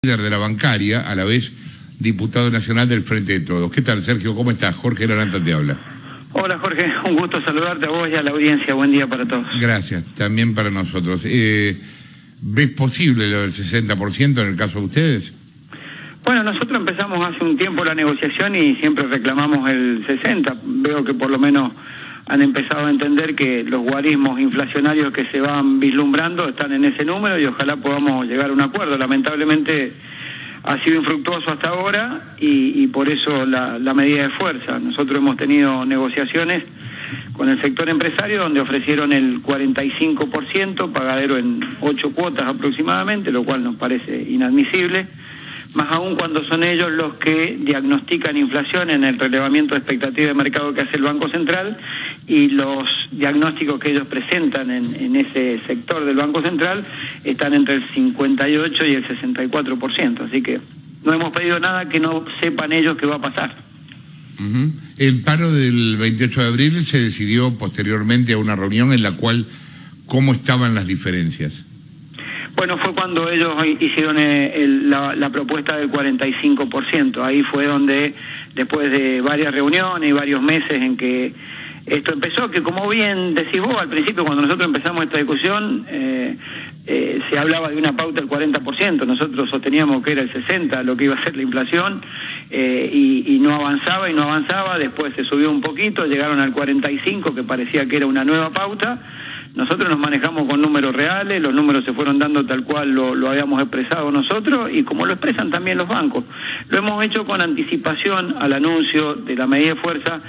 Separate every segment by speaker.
Speaker 1: Líder de la bancaria, a la vez diputado nacional del Frente de Todos. ¿Qué tal, Sergio? ¿Cómo estás? Jorge Laranta te habla.
Speaker 2: Hola, Jorge. Un gusto saludarte a vos y a la audiencia. Buen día para todos.
Speaker 1: Gracias, también para nosotros. ¿Ves posible lo del 60% en el caso de ustedes?
Speaker 2: Bueno, nosotros empezamos hace un tiempo la negociación y siempre reclamamos el 60%. Veo que por lo menos han empezado a entender que los guarismos inflacionarios que se van vislumbrando están en ese número y ojalá podamos llegar a un acuerdo. Lamentablemente ha sido infructuoso hasta ahora y por eso la medida de fuerza. Nosotros hemos tenido negociaciones con el sector empresario donde ofrecieron el 45%, pagadero en 8 cuotas aproximadamente, lo cual nos parece inadmisible, más aún cuando son ellos los que diagnostican inflación en el relevamiento de expectativa de mercado que hace el Banco Central, y los diagnósticos que ellos presentan en ese sector del Banco Central están entre el 58 y el 64%, así que no hemos pedido nada que no sepan ellos qué va a pasar.
Speaker 1: El paro del 28 de abril se decidió posteriormente a una reunión en la cual, ¿cómo estaban las diferencias?
Speaker 2: Bueno, fue cuando ellos hicieron la propuesta del 45%. Ahí fue donde, después de varias reuniones y varios meses en que esto empezó, que como bien decís vos, al principio cuando nosotros empezamos esta discusión, se hablaba de una pauta del 40%, nosotros sosteníamos que era el 60% lo que iba a ser la inflación, y no avanzaba, después se subió un poquito, llegaron al 45%, que parecía que era una nueva pauta. Nosotros nos manejamos con números reales, los números se fueron dando tal cual lo habíamos expresado nosotros y como lo expresan también los bancos. Lo hemos hecho con anticipación al anuncio de la medida de fuerza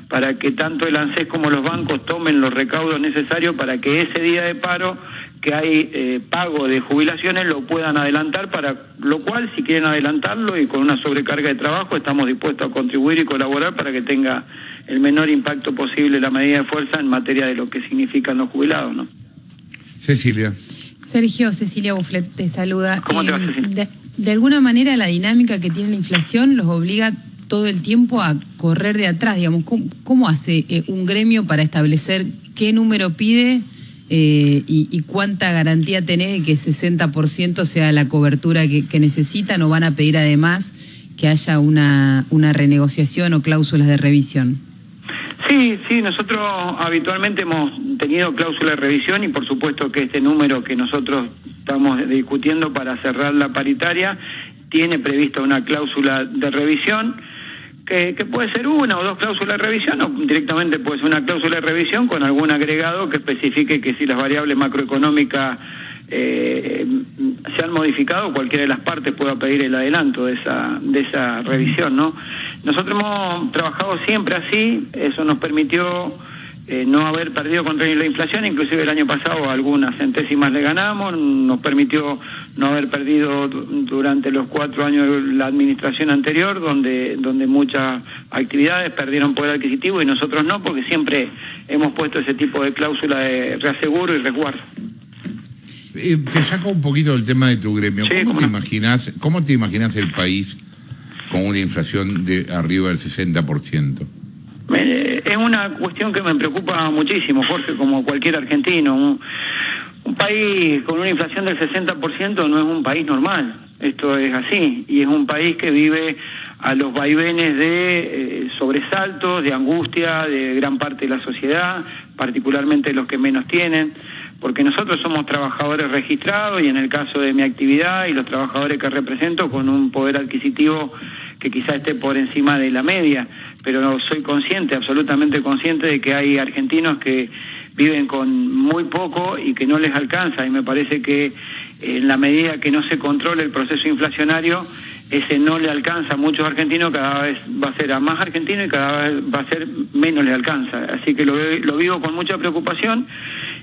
Speaker 2: para que tanto el ANSES como los bancos tomen los recaudos necesarios para que ese día de paro que hay pago de jubilaciones lo puedan adelantar, para lo cual si quieren adelantarlo y con una sobrecarga de trabajo estamos dispuestos a contribuir y colaborar para que tenga el menor impacto posible la medida de fuerza en materia de lo que significan los jubilados, ¿no?
Speaker 1: Cecilia.
Speaker 3: Sergio, Cecilia Bufflet te saluda.
Speaker 2: ¿Cómo te va, Cecilia?
Speaker 3: De alguna manera la dinámica que tiene la inflación los obliga todo el tiempo a correr de atrás, digamos. ¿Cómo hace un gremio para establecer qué número pide y cuánta garantía tenés de que 60% sea la cobertura que necesitan, o van a pedir además que haya una renegociación o cláusulas de revisión?
Speaker 2: Sí, nosotros habitualmente hemos tenido cláusula de revisión y por supuesto que este número que nosotros estamos discutiendo para cerrar la paritaria tiene prevista una cláusula de revisión que puede ser una o dos cláusulas de revisión, o directamente puede ser una cláusula de revisión con algún agregado que especifique que si las variables macroeconómicas se han modificado, cualquiera de las partes pueda pedir el adelanto de esa revisión, ¿no? Nosotros hemos trabajado siempre así, eso nos permitió no haber perdido contra la inflación, inclusive el año pasado algunas centésimas le ganamos, nos permitió no haber perdido durante los 4 años de la administración anterior, donde muchas actividades perdieron poder adquisitivo y nosotros no, porque siempre hemos puesto ese tipo de cláusula de reaseguro y resguardo.
Speaker 1: Te saco un poquito del tema de tu gremio.
Speaker 2: Sí,
Speaker 1: ¿Cómo te imaginas el país con una inflación de arriba del 60%?
Speaker 2: Es una cuestión que me preocupa muchísimo, Jorge, como cualquier argentino. Un país con una inflación del 60% no es un país normal. Esto es así, y es un país que vive a los vaivenes de sobresaltos, de angustia de gran parte de la sociedad, particularmente los que menos tienen, porque nosotros somos trabajadores registrados y en el caso de mi actividad y los trabajadores que represento con un poder adquisitivo que quizá esté por encima de la media, pero soy consciente, absolutamente consciente de que hay argentinos que viven con muy poco y que no les alcanza, y me parece que en la medida que no se controle el proceso inflacionario, ese no le alcanza a muchos argentinos, cada vez va a ser a más argentinos y cada vez va a ser menos le alcanza. Así que lo vivo con mucha preocupación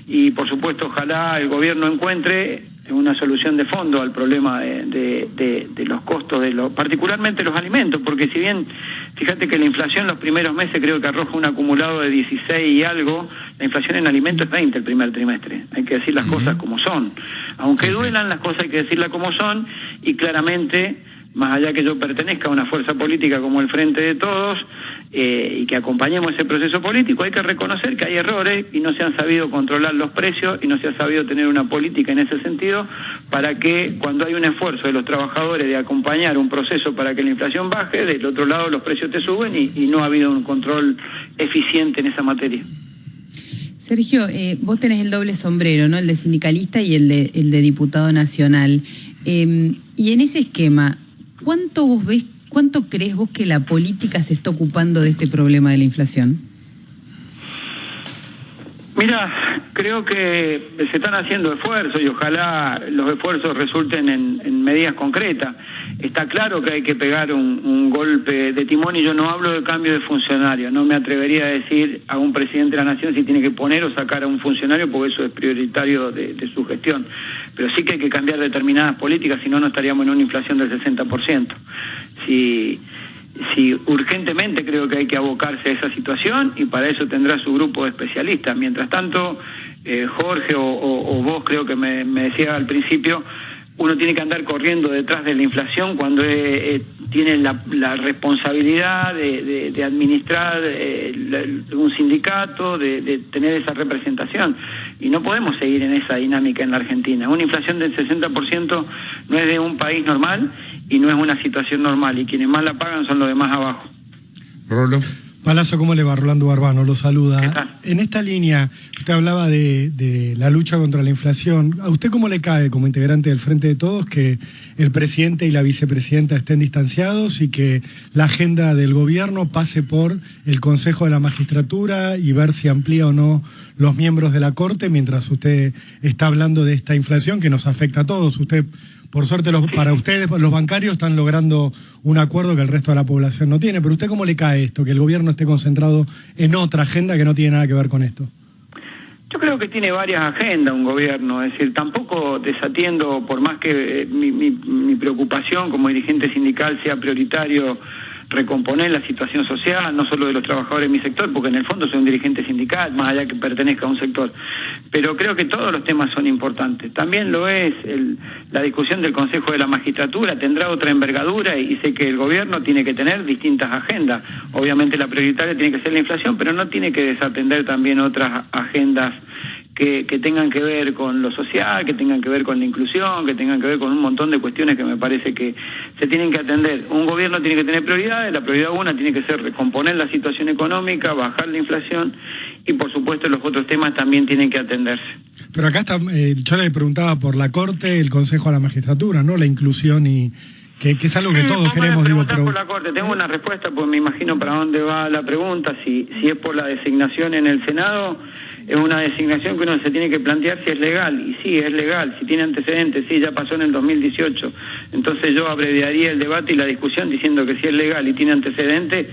Speaker 2: y por supuesto ojalá el gobierno encuentre una solución de fondo al problema de los costos, particularmente los alimentos, porque si bien, fíjate que la inflación los primeros meses creo que arroja un acumulado de 16 y algo, la inflación en alimentos es 20 el primer trimestre, hay que decir las cosas como son, aunque duelan las cosas hay que decirlas como son, y claramente, más allá que yo pertenezca a una fuerza política como el Frente de Todos, y que acompañemos ese proceso político. Hay que reconocer que hay errores y no se han sabido controlar los precios y no se ha sabido tener una política en ese sentido para que cuando hay un esfuerzo de los trabajadores de acompañar un proceso para que la inflación baje, del otro lado los precios te suben y no ha habido un control eficiente en esa materia.
Speaker 3: Sergio, vos tenés el doble sombrero, ¿no? El de sindicalista y el de diputado nacional. Y en ese esquema, ¿cuánto crees vos que la política se está ocupando de este problema de la inflación?
Speaker 2: Mira, creo que se están haciendo esfuerzos y ojalá los esfuerzos resulten en medidas concretas. Está claro que hay que pegar un golpe de timón y yo no hablo de cambio de funcionario. No me atrevería a decir a un presidente de la Nación si tiene que poner o sacar a un funcionario porque eso es prioritario de su gestión. Pero sí que hay que cambiar determinadas políticas, si no, no estaríamos en una inflación del 60%. Sí, urgentemente creo que hay que abocarse a esa situación y para eso tendrá su grupo de especialistas. Mientras tanto, Jorge o vos creo que me decía al principio, uno tiene que andar corriendo detrás de la inflación cuando tiene la responsabilidad de administrar un sindicato, de tener esa representación. Y no podemos seguir en esa dinámica en la Argentina. Una inflación del 60% no es de un país normal y no es una situación normal. Y quienes más la pagan son los de más abajo.
Speaker 1: Rolo.
Speaker 4: Palazzo, ¿cómo le va? Rolando Barbano lo saluda.
Speaker 2: ¿Qué tal?
Speaker 4: En esta línea, usted hablaba de la lucha contra la inflación. ¿A usted cómo le cae, como integrante del Frente de Todos, que el presidente y la vicepresidenta estén distanciados y que la agenda del gobierno pase por el Consejo de la Magistratura y ver si amplía o no los miembros de la Corte, mientras usted está hablando de esta inflación que nos afecta a todos? Usted, por suerte, para ustedes, los bancarios están logrando un acuerdo que el resto de la población no tiene. Pero ¿usted cómo le cae esto, que el gobierno esté concentrado en otra agenda que no tiene nada que ver con esto?
Speaker 2: Yo creo que tiene varias agendas un gobierno, es decir, tampoco desatiendo, por más que mi preocupación como dirigente sindical sea prioritario recomponer la situación social, no solo de los trabajadores de mi sector, porque en el fondo soy un dirigente sindical, más allá que pertenezca a un sector. Pero creo que todos los temas son importantes. También lo es la discusión del Consejo de la Magistratura, tendrá otra envergadura y sé que el gobierno tiene que tener distintas agendas. Obviamente la prioritaria tiene que ser la inflación, pero no tiene que desatender también otras agendas que tengan que ver con lo social, que tengan que ver con la inclusión, que tengan que ver con un montón de cuestiones que me parece que se tienen que atender. Un gobierno tiene que tener prioridades, la prioridad una tiene que ser recomponer la situación económica, bajar la inflación y por supuesto los otros temas también tienen que atenderse.
Speaker 4: Pero acá está, yo le preguntaba por la Corte, el Consejo de la Magistratura, ¿no? La inclusión y que es algo que todos queremos.
Speaker 2: Pero por la Corte, tengo una respuesta, pues me imagino para dónde va la pregunta. Si es por la designación en el Senado, es una designación que uno se tiene que plantear si es legal, y sí, es legal, si tiene antecedentes, sí, ya pasó en el 2018. Entonces yo abreviaría el debate y la discusión diciendo que si es legal y tiene antecedentes,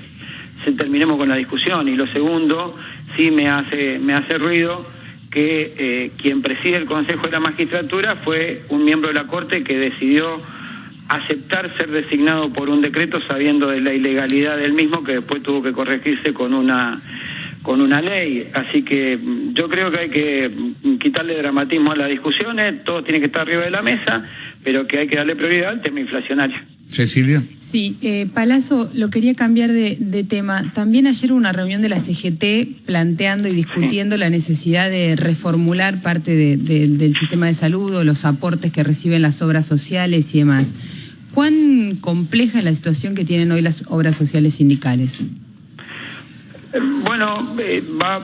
Speaker 2: terminemos con la discusión. Y lo segundo, sí me hace ruido que quien preside el Consejo de la Magistratura fue un miembro de la Corte que decidió aceptar ser designado por un decreto sabiendo de la ilegalidad del mismo, que después tuvo que corregirse con una ley. Así que yo creo que hay que quitarle dramatismo a las discusiones, todo tiene que estar arriba de la mesa, pero que hay que darle prioridad al tema inflacionario.
Speaker 1: Cecilia.
Speaker 3: Sí, Palazzo, lo quería cambiar de tema. También ayer hubo una reunión de la CGT planteando y discutiendo la necesidad de reformular parte del sistema de salud o los aportes que reciben las obras sociales y demás. ¿Cuán compleja es la situación que tienen hoy las obras sociales sindicales?
Speaker 2: Bueno,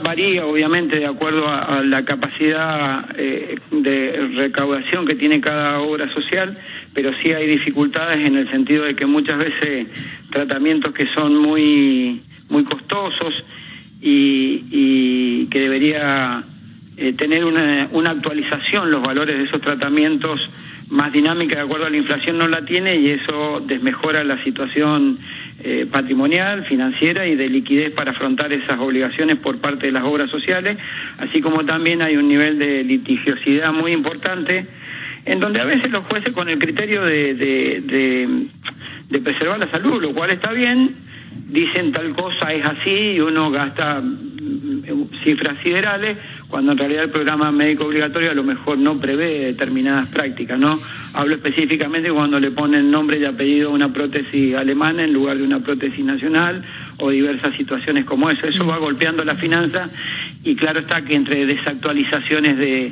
Speaker 2: varía obviamente de acuerdo a la capacidad de recaudación que tiene cada obra social, pero sí hay dificultades en el sentido de que muchas veces tratamientos que son muy costosos y que debería tener una actualización los valores de esos tratamientos más dinámica de acuerdo a la inflación no la tiene y eso desmejora la situación patrimonial, financiera y de liquidez para afrontar esas obligaciones por parte de las obras sociales, así como también hay un nivel de litigiosidad muy importante en donde a veces los jueces con el criterio de preservar la salud, lo cual está bien, dicen tal cosa es así y uno gasta cifras siderales cuando en realidad el programa médico obligatorio a lo mejor no prevé determinadas prácticas, ¿no? Hablo específicamente cuando le ponen nombre y apellido a una prótesis alemana en lugar de una prótesis nacional o diversas situaciones como eso. Eso va golpeando la finanza y claro está que entre desactualizaciones de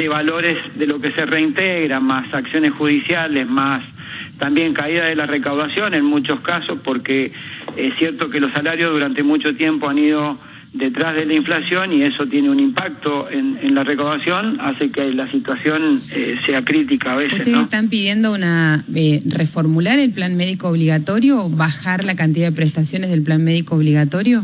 Speaker 2: valores de lo que se reintegra, más acciones judiciales, más también caída de la recaudación en muchos casos, porque es cierto que los salarios durante mucho tiempo han ido detrás de la inflación y eso tiene un impacto en la recaudación, hace que la situación sea crítica a veces.
Speaker 3: ¿Ustedes
Speaker 2: ¿no?
Speaker 3: están pidiendo reformular el plan médico obligatorio o bajar la cantidad de prestaciones del plan médico obligatorio?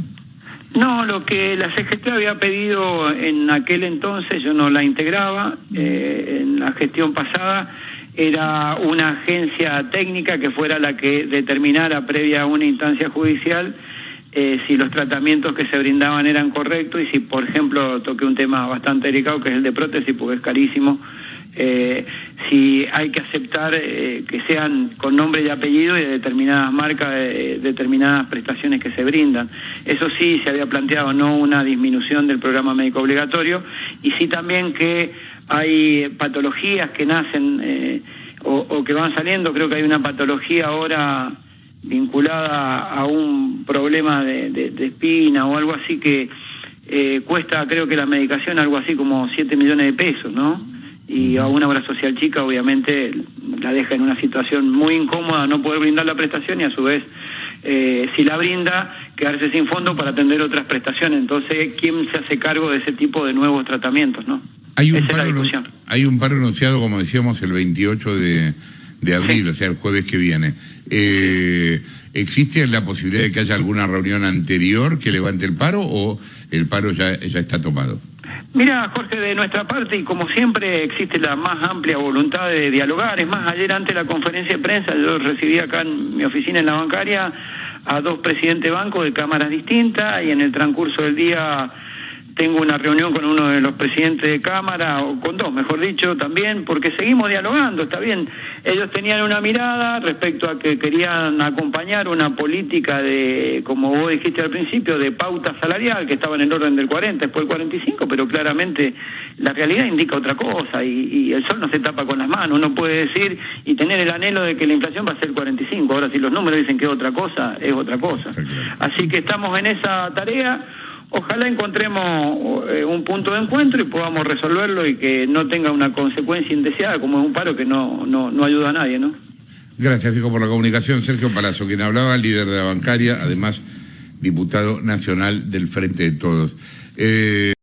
Speaker 2: No, lo que la CGT había pedido en aquel entonces, yo no la integraba, en la gestión pasada, era una agencia técnica que fuera la que determinara previa a una instancia judicial si los tratamientos que se brindaban eran correctos y si, por ejemplo, toqué un tema bastante delicado que es el de prótesis porque es carísimo, si hay que aceptar que sean con nombre y apellido y de determinadas marcas, determinadas prestaciones que se brindan. Eso sí se había planteado, no una disminución del programa médico obligatorio, y sí también que hay patologías que nacen o que van saliendo. Creo que hay una patología ahora vinculada a un problema de espina o algo así que cuesta, creo que la medicación algo así como 7 millones de pesos, ¿no? Y a una obra social chica obviamente la deja en una situación muy incómoda no poder brindar la prestación y a su vez si la brinda quedarse sin fondo para atender otras prestaciones. Entonces, ¿quién se hace cargo de ese tipo de nuevos tratamientos, no?
Speaker 1: Hay un paro anunciado, como decíamos, el 28 de abril, sí. O sea, el jueves que viene. ¿Existe la posibilidad de que haya alguna reunión anterior que levante el paro o el paro ya está tomado?
Speaker 2: Mira, Jorge, de nuestra parte, y como siempre, existe la más amplia voluntad de dialogar. Es más, ayer ante la conferencia de prensa, yo recibí acá en mi oficina en la bancaria a 2 presidentes de banco de cámaras distintas y en el transcurso del día tengo una reunión con uno de los presidentes de Cámara, o con 2, mejor dicho, también, porque seguimos dialogando, está bien. Ellos tenían una mirada respecto a que querían acompañar una política de, como vos dijiste al principio, de pauta salarial, que estaba en el orden del 40, después del 45, pero claramente la realidad indica otra cosa, y el sol no se tapa con las manos. Uno puede decir y tener el anhelo de que la inflación va a ser 45, ahora si los números dicen que es otra cosa, es otra cosa. Así que estamos en esa tarea. Ojalá encontremos un punto de encuentro y podamos resolverlo y que no tenga una consecuencia indeseada como es un paro que no ayuda a nadie, ¿no?
Speaker 1: Gracias, Fijo, por la comunicación. Sergio Palazzo, quien hablaba, líder de la bancaria, además diputado nacional del Frente de Todos.